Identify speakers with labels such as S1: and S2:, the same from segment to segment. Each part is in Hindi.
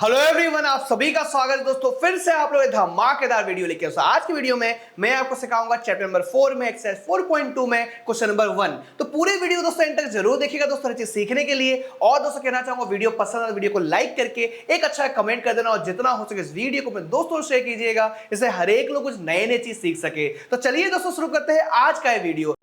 S1: हेलो एवरीवन, आप सभी का स्वागत है दोस्तों। फिर से आप लोग धमाकेदार वीडियो लेके आज की वीडियो में मैं आपको सिखाऊंगा चैप्टर नंबर 4 में एक्सरसाइज 4.2 में क्वेश्चन नंबर 1। तो पूरे वीडियो दोस्तों एंड तक जरूर देखिएगा दोस्तों, हर चीज सीखने के लिए। और दोस्तों कहना चाहूंगा, वीडियो पसंद है वीडियो को लाइक करके एक अच्छा कमेंट कर देना, और जितना हो सके इस वीडियो को अपने दोस्तों शेयर कीजिएगा, इससे हर एक लोग कुछ नए नए चीज सीख सके। तो चलिए दोस्तों शुरू करते हैं आज का ये वीडियो।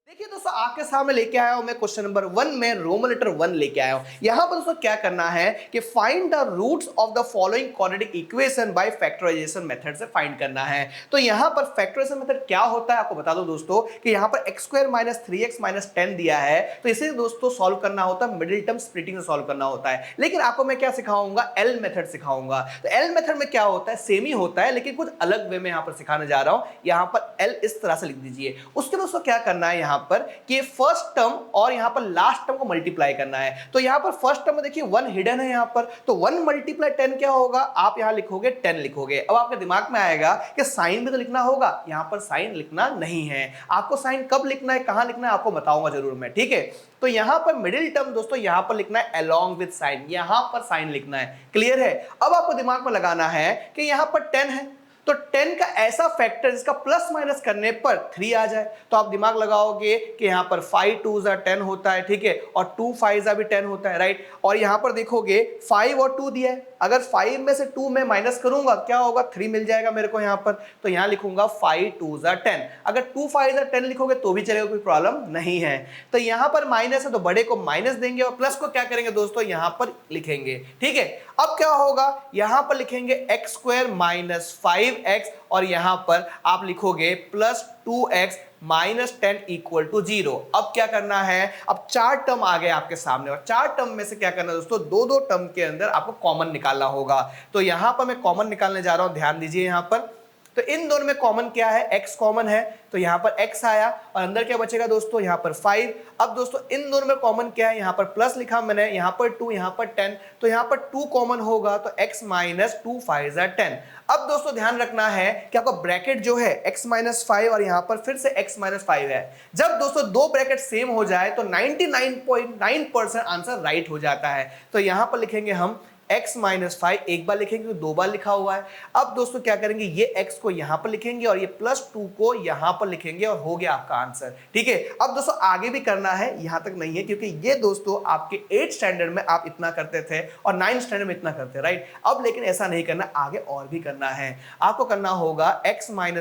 S1: देखिए दोस्तों, आपके सामने लेके आया हूं मैं क्वेश्चन नंबर 1 में रोमन लेटर 1 लेके आया हूं। यहां पर दोस्तों क्या करना है कि find the roots of the following quadratic equation by factorisation method से फाइंड करना है। तो यहां पर फैक्टराइजेशन मेथड क्या होता है आपको बता दूं दोस्तों कि यहां पर x² - 3x - 10 दिया है, तो इसे दोस्तों सॉल्व करना होता है, मिडिल टर्म स्प्लिटिंग से सॉल्व करना होता है। लेकिन आपको मैं क्या सिखाऊंगा, एल मेथड सिखाऊंगा। तो एल मेथड में क्या होता है, सेम ही होता है लेकिन कुछ अलग वे में यहां पर सिखाने जा रहा हूं। यहां पर एल इस तरह से लिख दीजिए। उसके दोस्तों क्या करना है यहां पर कि फर्स्ट टर्म और यहां पर लास्ट टर्म को मल्टीप्लाई करना है। तो यहां पर फर्स्ट टर्म में देखिए 1 हिडन है यहां पर, तो 1 × 10 क्या होगा, आप यहां लिखोगे 10 लिखोगे। अब आपके दिमाग में आएगा कि साइन भी तो लिखना होगा, यहां पर साइन लिखना नहीं है। आपको साइन कब लिखना है, कहां लिखना है, आपको बताऊंगा जरूर मैं, ठीक है। तो यहां पर मिडिल टर्म दोस्तों यहां पर लिखना है अलोंग विद साइन, यहां पर साइन लिखना है। क्लियर है। अब आपको दिमाग में लगाना है कि यहां पर 10 है, तो 10 का ऐसा फैक्टर जिसका प्लस माइनस करने पर 3 आ जाए। तो आप दिमाग लगाओगे कि यहां पर 5 2 10 होता है, ठीक है, और 2 5 भी 10 होता है, राइट। और यहां पर देखोगे 5 और 2 दिया है, अगर 5 में से 2 में माइनस करूंगा क्या होगा, 3 मिल जाएगा मेरे को यहां पर। तो यहां लिखूंगा 5 2 10। अगर 2 5 10 लिखोगे तो भी चलेगा, कोई प्रॉब्लम नहीं है। तो यहां पर माइनस है तो बड़े को माइनस देंगे और प्लस को क्या करेंगे दोस्तों यहां पर लिखेंगे, ठीक है। अब क्या होगा, यहां पर लिखेंगे x² - 5x और यहां पर आप लिखोगे +2x - 10 = 0। अब क्या करना है, अब 4 टर्म आ गए आपके सामने, और 4 टर्म में से क्या करना है दोस्तों, दो टर्म के अंदर आपको कॉमन निकालना होगा। तो यहां पर मैं कॉमन निकालने जा रहा हूं, ध्यान दीजिए यहां पर। तो इन दोनों में कॉमन क्या है, x कॉमन है, तो यहां पर x आया और अंदर क्या बचेगा दोस्तों, यहां पर 5। अब दोस्तों इन दोनों में कॉमन क्या है, यहां पर प्लस लिखा मैंने, यहां पर 2 यहां पर 10, तो यहां पर 2 कॉमन होगा, तो x - 2 5 10। अब दोस्तों ध्यान रखना है कि आपका ब्रैकेट जो है x - 5 और यहां पर फिर से x - 5 है। जब दोस्तों दो ब्रैकेट सेम हो जाए तो 99.9% आंसर राइट हो जाता है। तो यहां पर लिखेंगे हम x - 5, एक बार लिखेंगे तो 2 बार लिखा हुआ है। अब दोस्तों क्या करेंगे, ये x को यहां पर लिखेंगे और ये +2 को यहां पर लिखेंगे और हो गया आपका आंसर, ठीक है। अब दोस्तों आगे भी करना है, यहां तक नहीं है, क्योंकि ये दोस्तों आपके 8th स्टैंडर्ड में आप इतना करते थे और 9th स्टैंडर्ड में इतना करते, राइट। अब लेकिन ऐसा नहीं करना, आगे और भी करना है। आपको करना होगा x - 5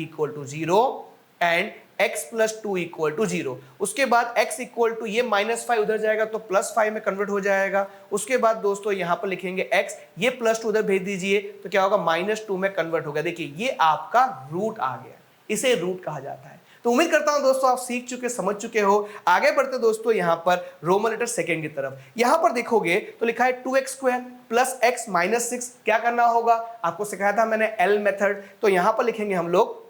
S1: = 0 एंड x + 2 = 0। उसके बाद x = ये -5 उधर जाएगा तो +5 में कन्वर्ट हो जाएगा। उसके बाद दोस्तों यहां पर लिखेंगे x, ये +2 उधर भेज दीजिए तो क्या होगा, -2 में कन्वर्ट होगा। देखिए ये आपका रूट आ गया, इसे रूट कहा जाता है। तो उम्मीद करता हूं दोस्तों आप सीख चुके, समझ चुके हो। आगे बढ़ते दोस्तों यहां पर रोमन लेटर सेकंड की तरफ। यहां पर देखोगे तो लिखा है 2x² + x - 6। क्या करना होगा, आपको सिखाया था मैंने एल मेथड। तो यहां पर लिखेंगे हम लोग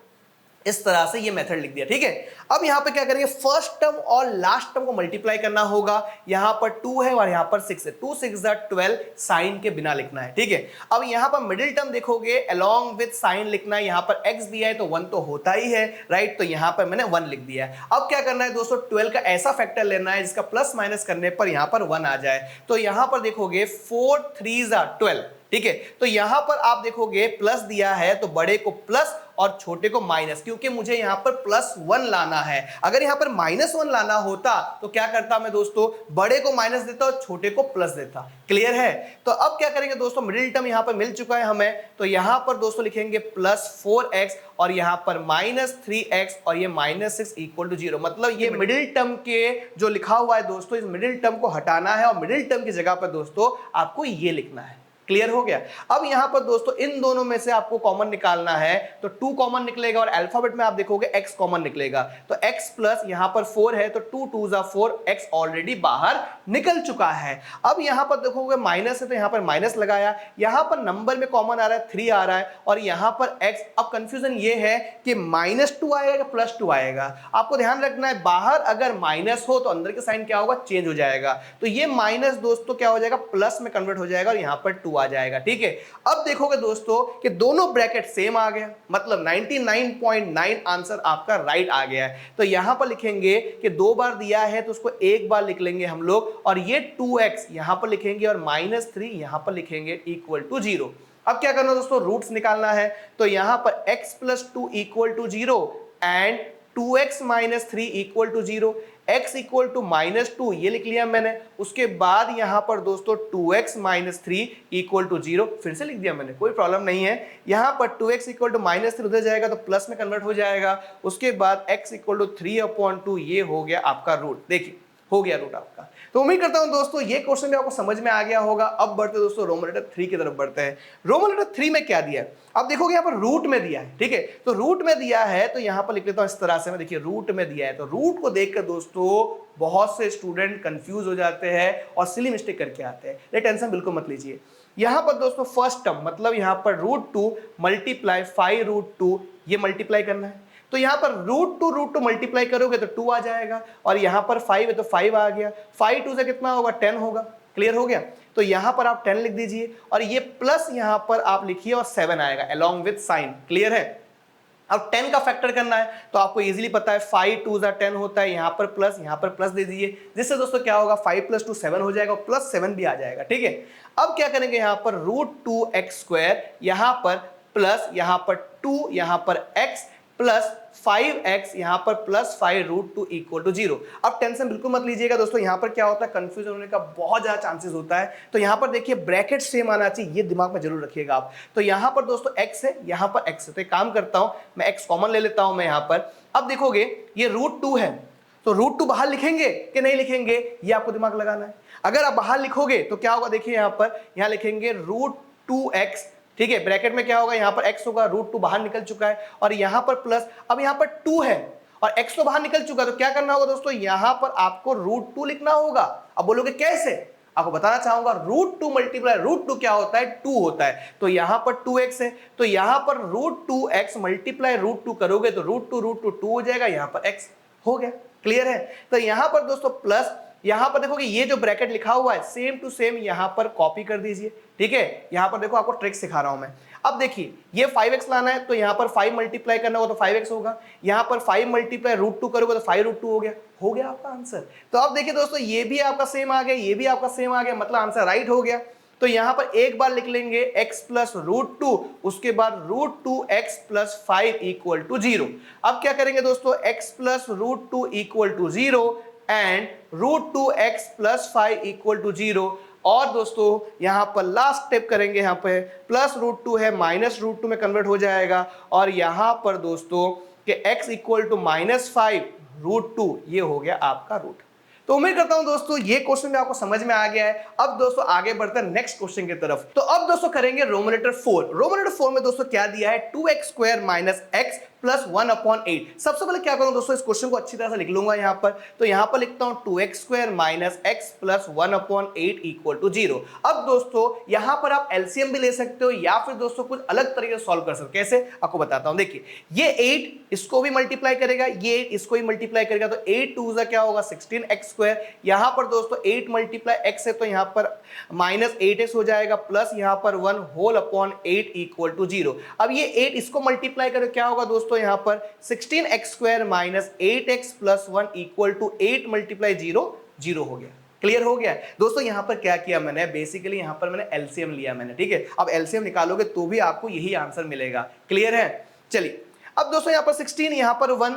S1: इस तरह से, ये मेथड लिख दिया, ठीक है। अब यहां पे क्या करेंगे, फर्स्ट टर्म और लास्ट टर्म को मल्टीप्लाई करना होगा। यहां पर 2 है और यहां पर 6 है, 2 6 12, साइन के बिना लिखना है, ठीक है। अब यहां पर मिडिल टर्म देखोगे अलोंग विद साइन लिखना है। यहां पर x दिया है तो 1 तो होता ही है, राइट। तो यहां पर मैंने 1 लिख दिया है। अब क्या करना है दोस्तों, 12 का ऐसा फैक्टर लेना है जिसका प्लस माइनस करने पर यहां पर 1 आ जाए। तो यहां पर देखोगे 4 3 12, ठीक है। तो यहां पर आप देखोगे प्लस दिया है तो बड़े को प्लस और छोटे को माइनस, क्योंकि मुझे यहां पर +1 लाना है। अगर यहां पर -1 लाना होता तो क्या करता मैं दोस्तों, बड़े को माइनस देता और छोटे को प्लस देता। क्लियर है। तो अब क्या करेंगे दोस्तों, मिडिल टर्म यहां पर मिल चुका है हमें, तो यहां पर दोस्तों लिखेंगे +4x और यहां पर -3x और ये -6 = 0। मतलब ये मिडिल टर्म के जो लिखा हुआ है दोस्तों, इस मिडिल टर्म को हटाना है और मिडिल टर्म की जगह पर दोस्तों आपको ये लिखना है। क्लियर हो गया। अब यहां पर दोस्तों इन दोनों में से आपको कॉमन निकालना है, तो 2 कॉमन निकलेगा और अल्फाबेट में आप देखोगे x कॉमन निकलेगा। तो x प्लस यहां पर 4 है तो 2 2 4, x ऑलरेडी बाहर निकल चुका है। अब यहां पर देखोगे माइनस है तो यहां पर माइनस लगाया, यहां पर नंबर में कॉमन आ रहा है 3 आ रहा है और यहां पर x। अब कंफ्यूजन ये है कि -2 आएगा या +2 आएगा। आपको ध्यान रखना है, बाहर अगर माइनस हो तो अंदर के साइन क्या होगा, चेंज हो जाएगा। तो ये माइनस दोस्तों क्या हो जाएगा, प्लस में कन्वर्ट हो जाएगा और यहां पर 2 2 आ जाएगा। ठीक है, अब देखोगे दोस्तों कि दोनों ब्रैकेट सेम आ गया, मतलब 99.9 आंसर आपका राइट आ गया है। तो यहां पर लिखेंगे कि 2 बार दिया है तो उसको एक बार लिख लेंगे हम लोग, और ये 2x यहां पर लिखेंगे और -3 यहां पर लिखेंगे इक्वल टू 0। अब क्या करना दोस्तों, रूट्स निकालना है। तो यहां पर x + 2 = 0 एंड 2x - 3 = 0, x = -2 ये लिख लिया मैंने। उसके बाद यहां पर दोस्तों 2x - 3 = 0 फिर से लिख दिया मैंने, कोई प्रॉब्लम नहीं है। यहां पर 2x = -3 उधर जाएगा तो प्लस में कन्वर्ट हो जाएगा। उसके बाद x = 3/2 ये हो गया आपका रूट। देखिए हो गया रूट आपका। तो उम्मीद करता हूं दोस्तों ये क्वेश्चन भी आपको समझ में आ गया होगा। अब बढ़ते दोस्तों रोमन लेटर 3 की तरफ बढ़ते हैं। रोमन लेटर 3 में क्या दिया है, अब देखोगे यहाँ पर रूट में दिया है। ठीक है, तो रूट में दिया है तो यहाँ पर लिख लेता हूं इस तरह से मैं। देखिए रूट में दिया है तो रूट को देखकर दोस्तों बहुत से स्टूडेंट कंफ्यूज हो जाते हैं और सिली मिस्टेक करके आते हैं। ये टेंशन बिल्कुल मत लीजिए। यहाँ पर दोस्तों फर्स्ट टर्म मतलब यहाँ पर √2 मल्टीप्लाई 5√2 ये मल्टीप्लाई करना है। तो यहां पर √2 मल्टीप्लाई करोगे तो 2 आ जाएगा, और यहां पर 5 है तो 5 आ गया। 5 2 से कितना होगा, 10 होगा। क्लियर हो गया, तो यहां पर आप 10 लिख दीजिए और ये प्लस यहां पर आप लिखिए और 7 आएगा अलोंग विद साइन। क्लियर है। अब 10 का फैक्टर करना है तो आपको इजीली पता है 5 2 10 होता है, यहां पर प्लस दे दीजिए, जिससे दोस्तों क्या होगा 5 + 2 7 हो जाएगा, प्लस 7 भी आ जाएगा। ठीक है, अब क्या करेंगे यहां पर √2x², यहां पर प्लस, यहां पर 2, यहां पर x प्लस 5x यहां पर प्लस 5√2 = 0। अब टेंशन बिल्कुल मत लीजिएगा दोस्तों, यहां पर क्या होता है कंफ्यूजन होने का बहुत ज्यादा चांसेस होता है। तो यहां पर देखिए ब्रैकेट सेम आना चाहिए, ये दिमाग में जरूर रखिएगा आप। तो यहां पर दोस्तों x है, यहां पर x है, तो एक काम करता हूं मैं x कॉमन ले लेता हूं मैं यहां पर। अब देखोगे ये √2 है तो √2 बाहर लिखेंगे कि नहीं लिखेंगे ये आपको दिमाग लगाना है। अगर आप बाहर लिखोगे तो क्या होगा, देखिए यहां लिखेंगे √2x। ठीक है, ब्रैकेट में क्या होगा, यहां पर x होगा, √2 बाहर निकल चुका है और यहां पर प्लस, अब यहां पर 2 है और x तो बाहर निकल चुका है, तो क्या करना होगा दोस्तों, यहां पर आपको √2 लिखना होगा। अब बोलोगे कैसे, आपको बताना चाहूंगा। √2 मल्टीप्लाई √2 क्या होता है, 2 होता है। तो यहां पर 2x है तो यहां पर √2x मल्टीप्लाई √2 करोगे तो √2 2 हो जाएगा, यहां पर x हो गया। क्लियर है, तो यहां पर दोस्तों प्लस, यहां पर देखोगे ये जो ब्रैकेट लिखा हुआ है सेम टू सेम यहां पर कॉपी कर दीजिए। ठीक है, यहां पर देखो आपको ट्रिक सिखा रहा हूं मैं। अब देखिए ये 5x लाना है तो यहां पर 5 मल्टीप्लाई करना होगा तो 5x होगा, यहां पर 5 मल्टीप्लाई √2 करोगे तो 5√2 हो गया आपका आंसर। तो अब देखिए दोस्तों ये भी आपका सेम आ गया, ये भी आपका सेम आ गया, मतलब आंसर राइट हो गया। तो यहां पर एक बार लिख लेंगे x + √2, उसके बाद √2x + 5 = 0। अब क्या करेंगे दोस्तों, x + √2 = 0 एंड √2x + 5 = 0। और दोस्तों यहां पर लास्ट स्टेप करेंगे, यहां पे प्लस √2 है -√2 में कन्वर्ट हो जाएगा, और यहां पर दोस्तों कि x = -5√2 ये हो गया आपका रूट। तो उम्मीद करता हूं दोस्तों ये क्वेश्चन भी आपको समझ में आ गया है। अब दोस्तों आगे बढ़ते हैं नेक्स्ट क्वेश्चन की तरफ। तो अब दोस्तों करेंगे रोमन लेटर 4। रोमन लेटर 4 में दोस्तों क्या दिया है, 2x² - x + 1/8। सबसे पहले क्या करूं दोस्तों, इस क्वेश्चन को अच्छी तरह से लिख लूंगा यहां पर। तो यहां पर लिखता हूं 2x² - x + 1/8 = 0। अब दोस्तों यहां पर आप एलसीएम भी ले सकते हो या फिर दोस्तों कुछ अलग तरीके से सॉल्व कर सकते हो। कैसे आपको बताता हूं, देखिए ये 8 इसको भी मल्टीप्लाई करेगा, ये 8 इसको भी मल्टीप्लाई करेगा, तो 8 2 क्या होगा 16x²। यहां पर दोस्तों 8 मल्टीप्लाई x है तो यहां पर -8x हो जाएगा, प्लस यहां पर 1/8 = 0। अब ये 8 इसको मल्टीप्लाई करो क्या होगा दोस्तों, यहां पर 16x² - 8x + 1 = 8 × 0 0 हो गया। क्लियर हो गया दोस्तों। यहां पर क्या किया मैंने, बेसिकली यहां पर मैंने एलसीएम लिया मैंने। ठीक है, अब एलसीएम निकालोगे तो भी आपको यही आंसर मिलेगा। क्लियर है, चलिए अब दोस्तों यहां पर 16, यहां पर 1,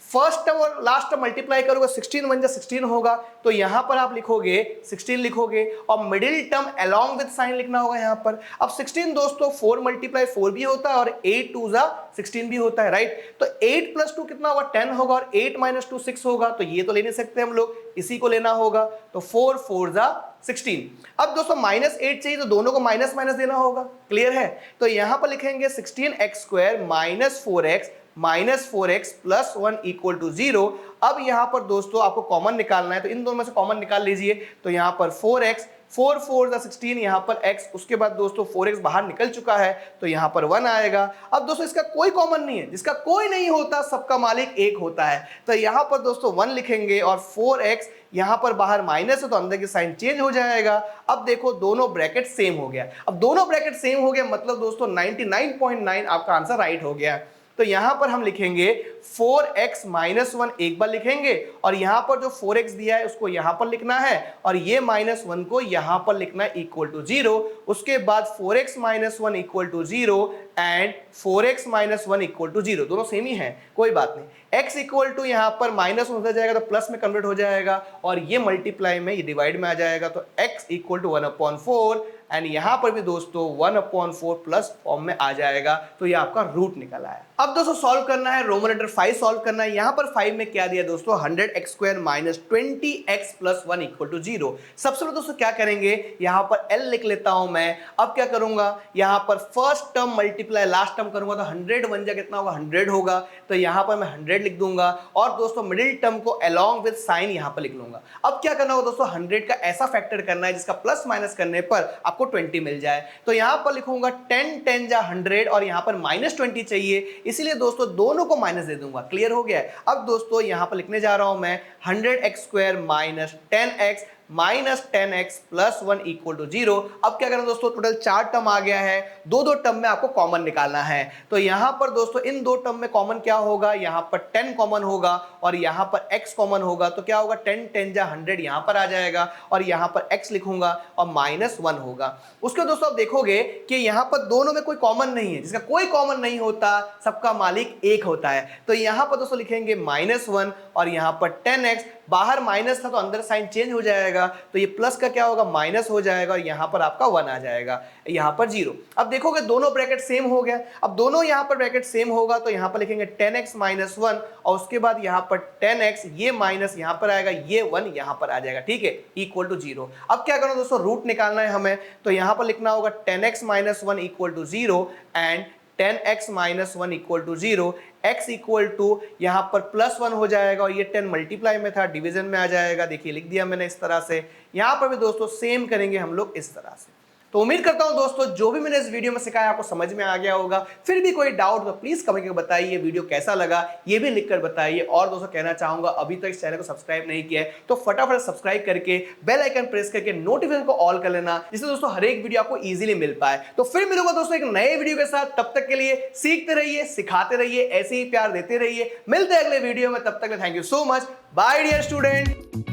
S1: फर्स्ट टर्म और लास्ट टर्म मल्टीप्लाई करोगे 16 1 16 होगा, तो यहां पर आप लिखोगे 16 लिखोगे और middle term along with sign लिखना होगा यहां पर। अब 16 दोस्तों 4 × 4 भी होता है और 8 2 16 भी होता है, राइट। तो 8 + 2 कितना होगा 10 होगा और 8 - 2 6 होगा, तो ये तो ले नहीं सकते हम लोग, इसी को लेना होगा। तो 4 4 16। अब दोस्तों -8 चाहिए तो दोनों को माइनस माइनस देना होगा। क्लियर है, तो यहां पर लिखेंगे 16x² - 4x minus 4x plus 1 equal to 0। अब यहां पर दोस्तों आपको कॉमन निकालना है, तो इन दोनों में से कॉमन निकाल लीजिए। तो यहां पर 4x, 4 4 16, यहां पर x, उसके बाद दोस्तों 4x बाहर निकल चुका है तो यहां पर 1 आएगा। अब दोस्तों इसका कोई कॉमन नहीं है, जिसका कोई नहीं होता सबका मालिक एक होता है, तो यहां पर दोस्तों 1 लिखेंगे और 4x यहां पर बाहर माइनस है तो अंदर की साइन चेंज हो जाएगा। अब देखो दोनों ब्रैकेट सेम हो गया। अब दोनों ब्रैकेट सेम हो गया मतलब दोस्तों 99.9 आपका आंसर राइट हो गया। तो यहां पर हम लिखेंगे 4x माइनस 1 एक बार लिखेंगे और यहां पर जो 4x दिया है उसको यहां पर लिखना है और ये माइनस 1 को यहां पर लिखना है इक्वल टू 0। उसके बाद 4x minus 1 equal to 0 and 4x minus 1 equal to 0, दोनों सेम ही हैं, कोई बात नहीं। x इक्वल टू यहां पर माइनस हो जाएगा तो प्लस में कन्वर्ट हो जाएगा और ये मल्टीप्लाई में, ये डिवाइड में आ जाएगा, तो x इक्वल टू 1/4 एंड यहां पर भी दोस्तों 1/4 प्लस फॉर्म में आ जाएगा। तो ये आपका रूट निकल आया। अब दोस्तों सॉल्व करना है, रोमन लेटर 5 सॉल्व करना है। यहां पर 5 में क्या दिया दोस्तों, 100x² minus 20x plus 1 equal to 0। सबसे पहले दोस्तों क्या करेंगे, यहां पर l लिख लेता हूं मैं। अब क्या करूंगा, यहां पर first term multiply last term करूंगा तो 100 बन जाएगा, कितना होगा 100 होगा, तो यहां पर मैं 100 लिख दूंगा और दोस्तों मिडिल टर्म को अलोंग विद साइन यहां पर लिख लूंगा। अब क्या करना होगा दोस्तों, 100 का ऐसा फैक्टर करना है जिसका प्लस माइनस करने पर आपको 20 मिल जाए। तो यहां पर लिखूंगा 10 10 जा 100 और यहां पर माइनस 20 चाहिए, इसलिए दोस्तों दोनों को माइनस दे दूंगा। क्लियर हो गया है। अब दोस्तों यहां पर लिखने जा रहा हूं मैं 100x² minus 10x minus 10x plus 1 equal to 0। अब क्या करना दोस्तों, टोटल 4 टर्म आ गया है, दो टर्म में आपको कॉमन निकालना है। तो यहां पर दोस्तों इन दो टर्म में कॉमन क्या होगा, यहां पर 10 कॉमन होगा और यहां पर x कॉमन होगा, तो क्या होगा 10 10 जा 100 यहां पर आ जाएगा और यहां पर x लिखूंगा और माइनस 1 होगा। उसके दोस्तों आप देखोगे कि यहां पर दोनों में कोई कॉमन नहीं है, जिसका कोई कॉमन नहीं होता सबका मालिक एक होता है। तो यहां पर दोस्तों लिखेंगे -1 और यहां पर 10x, बाहर माइनस था तो अंदर साइन चेंज हो जाएगा, तो ये प्लस का क्या होगा माइनस हो जाएगा और यहां पर आपका 1 आ जाएगा, यहां पर 0। अब देखोगे दोनों ब्रैकेट सेम हो गया। अब दोनों यहां पर ब्रैकेट सेम होगा तो यहां पर लिखेंगे 10x माइनस 1 और उसके बाद यहां पर 10x, ये माइनस यहां पर आएगा, ये 1 यहां पर आ जाएगा, ठीक है, इक्वल टू 0। अब क्या करना दोस्तों, रूट निकालना है हमें, तो यहां पर लिखना होगा 10x minus 1 equal to 0 and 10x minus 1 equal to 0, x equal to यहां पर प्लस 1 हो जाएगा और ये 10 मल्टीप्लाई में था, डिवीजन में आ जाएगा। देखिए लिख दिया मैंने इस तरह से। यहां पर भी दोस्तों सेम करेंगे हम लोग इस तरह से। तो उम्मीद करता हूं दोस्तों जो भी मैंने इस वीडियो में सिखाया आपको समझ में आ गया होगा। फिर भी कोई डाउट तो प्लीज कमेंट करके बताइए, वीडियो कैसा लगा ये भी लिखकर बताइए। और दोस्तों कहना चाहूंगा अभी तक इस चैनल को सब्सक्राइब नहीं किया है तो फटाफट सब्सक्राइब करके बेल आइकन प्रेस करके नोटिफिकेशन को ऑल कर लेना, जिससे दोस्तों हर एक वीडियो आपको इजीली मिल पाए। तो फिर मिलूंगा दोस्तों एक नए वीडियो के साथ, तब तक के लिए सीखते रहिए, सिखाते रहिए, ऐसे ही प्यार देते रहिए। मिलते हैं अगले वीडियो में, तब तक thank you so much, bye dear student.